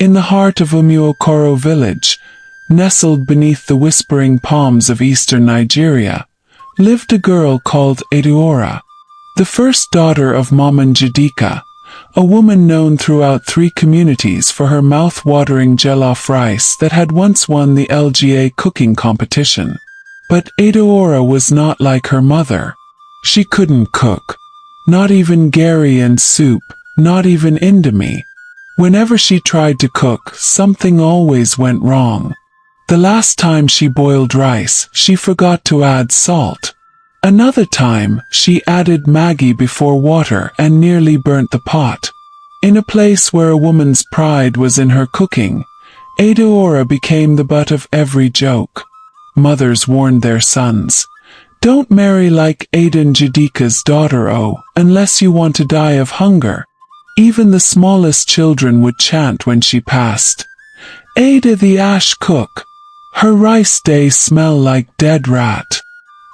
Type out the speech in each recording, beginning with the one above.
In the heart of Umuokoro village, nestled beneath the whispering palms of eastern Nigeria, lived a girl called Adaora, the first daughter of Mama Njideka, a woman known throughout 3 communities for her mouth-watering jollof rice that had once won the LGA cooking competition. But Adaora was not like her mother. She couldn't cook. Not even gari and soup, not even indomie. Whenever she tried to cook, something always went wrong. The last time she boiled rice, she forgot to add salt. Another time, she added Maggi before water and nearly burnt the pot. In a place where a woman's pride was in her cooking, Adaora became the butt of every joke. Mothers warned their sons, "Don't marry like Ada Njideka's daughter, unless you want to die of hunger." Even the smallest children would chant when she passed, "Ada the ash cook. Her rice days smell like dead rat."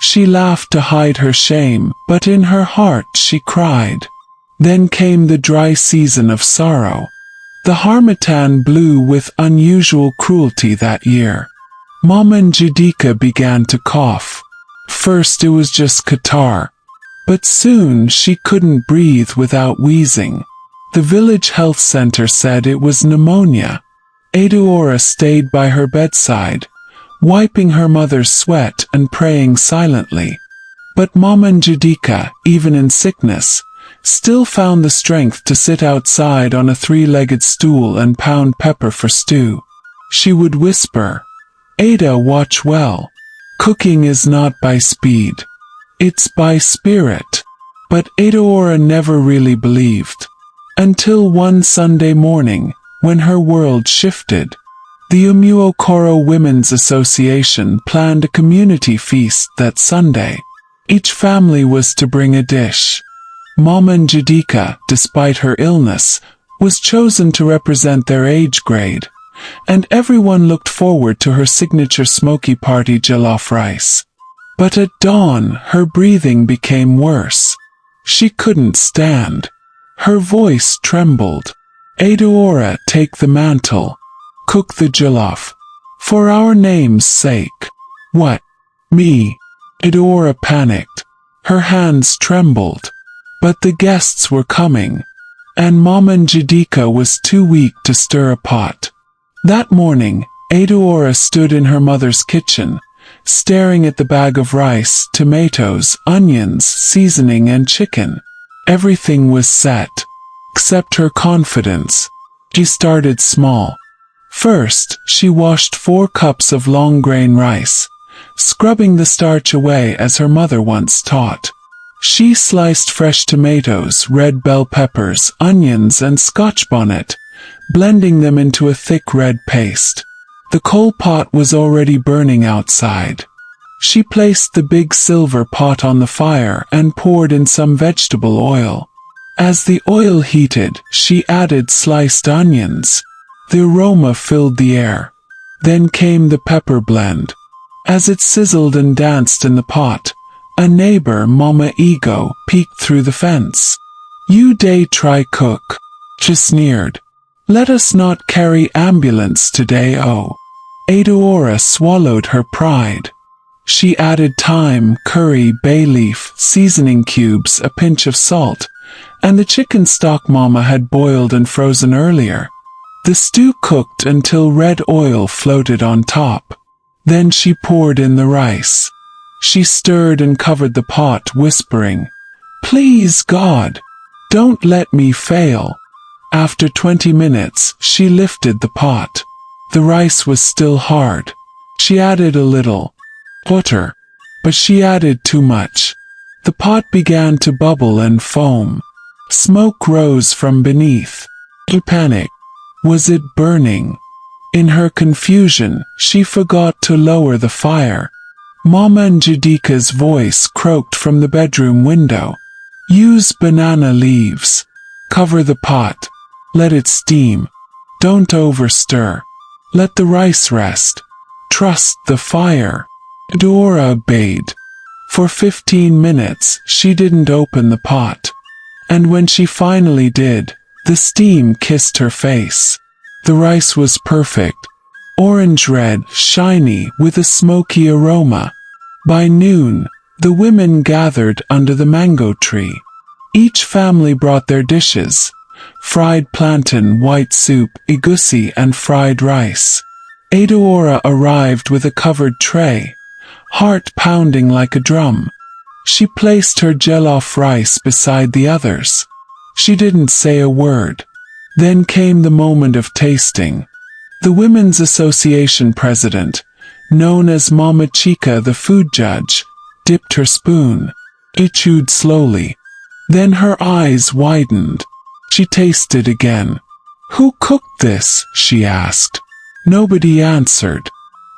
She laughed to hide her shame, but in her heart she cried. Then came the dry season of sorrow. The harmattan blew with unusual cruelty that year. Mama Njideka began to cough. First it was just catarrh, but soon she couldn't breathe without wheezing. The village health center said it was pneumonia. Adaora stayed by her bedside, wiping her mother's sweat and praying silently. But Mama Njideka, even in sickness, still found the strength to sit outside on a 3-legged stool and pound pepper for stew. She would whisper, "Ada, watch well. Cooking is not by speed. It's by spirit." But Adaora never really believed. Until one Sunday morning, when her world shifted. The Umuokoro Women's Association planned a community feast that Sunday. Each family was to bring a dish. Mama Njideka, despite her illness, was chosen to represent their age grade, and everyone looked forward to her signature smoky party jollof rice. But at dawn, her breathing became worse. She couldn't stand. Her voice trembled. "Adaora, take the mantle. Cook the jollof. For our name's sake." "What? Me?" Adaora panicked. Her hands trembled. But the guests were coming, and Mama Njideka was too weak to stir a pot. That morning, Adaora stood in her mother's kitchen, staring at the bag of rice, tomatoes, onions, seasoning and chicken. Everything was set, except her confidence. She started small. First, she washed 4 cups of long-grain rice, scrubbing the starch away as her mother once taught. She sliced fresh tomatoes, red bell peppers, onions and Scotch bonnet, blending them into a thick red paste. The coal pot was already burning outside. She placed the big silver pot on the fire and poured in some vegetable oil. As the oil heated, she added sliced onions. The aroma filled the air. Then came the pepper blend. As it sizzled and danced in the pot, a neighbor, Mama Ego, peeked through the fence. "You day try cook," she sneered. "Let us not carry ambulance today, oh." Adaora swallowed her pride. She added thyme, curry, bay leaf, seasoning cubes, a pinch of salt, and the chicken stock Mama had boiled and frozen earlier. The stew cooked until red oil floated on top. Then she poured in the rice. She stirred and covered the pot, whispering, "Please, God, don't let me fail." After 20 minutes, she lifted the pot. The rice was still hard. She added a little water, but she added too much. The pot began to bubble and foam. Smoke rose from beneath. She panicked. Was it burning? In her confusion, she forgot to lower the fire. Mama Njideka's voice croaked from the bedroom window. "Use banana leaves. Cover the pot. Let it steam. Don't overstir. Let the rice rest. Trust the fire." Adaora obeyed. For 15 minutes, she didn't open the pot. And when she finally did, the steam kissed her face. The rice was perfect, orange-red, shiny, with a smoky aroma. By noon, the women gathered under the mango tree. Each family brought their dishes: fried plantain, white soup, egusi, and fried rice. Adaora arrived with a covered tray, heart pounding like a drum. She placed her jollof rice beside the others. She didn't say a word. Then came the moment of tasting. The Women's Association president, known as Mama Chica, the food judge, dipped her spoon. It chewed slowly. Then her eyes widened. She tasted again. "Who cooked this?" she asked. Nobody answered.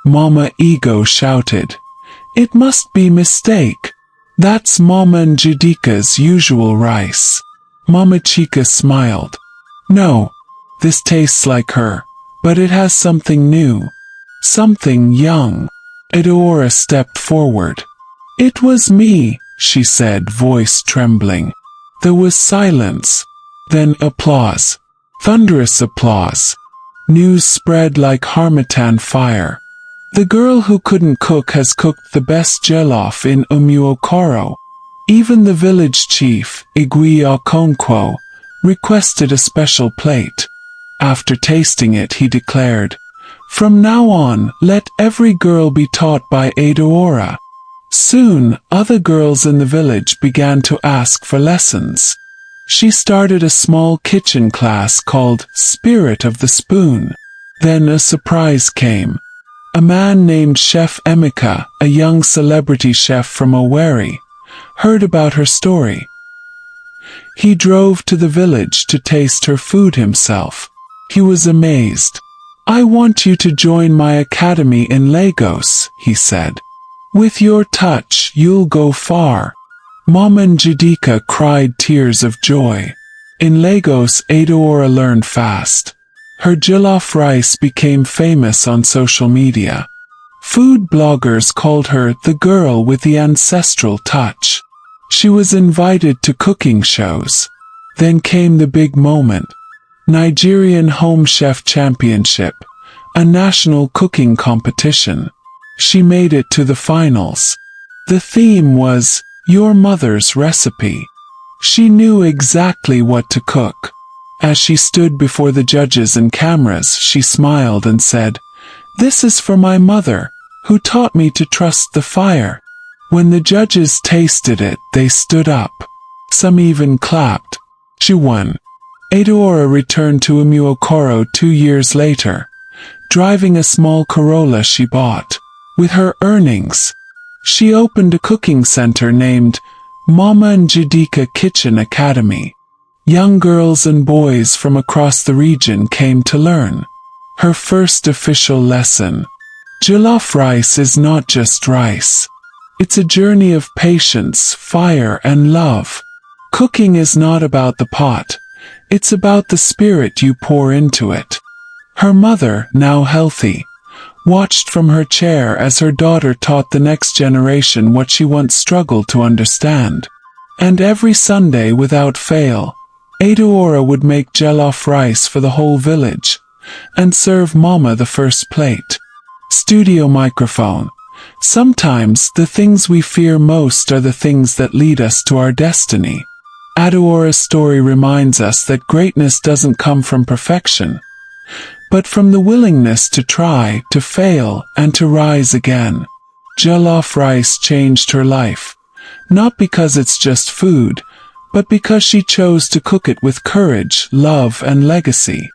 Mama Ego shouted, "It must be mistake. That's Mama Njidika's usual rice." Mama Chica smiled. "No, this tastes like her, but it has something new. Something young." Adaora stepped forward. "It was me," she said, voice trembling. There was silence. Then applause. Thunderous applause. News spread like harmattan fire. "The girl who couldn't cook has cooked the best jollof in Umuokoro." Even the village chief, Igwe Okonkwo, requested a special plate. After tasting it, he declared, "From now on, let every girl be taught by Adaora." Soon, other girls in the village began to ask for lessons. She started a small kitchen class called Spirit of the Spoon. Then a surprise came. A man named Chef Emeka, a young celebrity chef from Owerri, heard about her story. He drove to the village to taste her food himself. He was amazed. "I want you to join my academy in Lagos," he said. "With your touch, you'll go far." Mama Njidika cried tears of joy. In Lagos, Adaora learned fast. Her jollof rice became famous on social media. Food bloggers called her the girl with the ancestral touch. She was invited to cooking shows. Then came the big moment. Nigerian Home Chef Championship, a national cooking competition. She made it to the finals. The theme was "Your Mother's Recipe." She knew exactly what to cook. As she stood before the judges and cameras, she smiled and said, "This is for my mother, who taught me to trust the fire." When the judges tasted it, they stood up. Some even clapped. She won. Adaora returned to Umuokoro 2 years later, driving a small Corolla she bought. With her earnings, she opened a cooking center named Mama Njidika Kitchen Academy. Young girls and boys from across the region came to learn. Her first official lesson: jollof rice is not just rice. It's a journey of patience, fire, and love. Cooking is not about the pot. It's about the spirit you pour into it. Her mother, now healthy, watched from her chair as her daughter taught the next generation what she once struggled to understand. And every Sunday, without fail, Adaora would make jollof rice for the whole village, and serve Mama the first plate. Studio microphone. Sometimes the things we fear most are the things that lead us to our destiny. Adaora's story reminds us that greatness doesn't come from perfection, but from the willingness to try, to fail, and to rise again. Jollof rice changed her life, not because it's just food, but because she chose to cook it with courage, love, and legacy.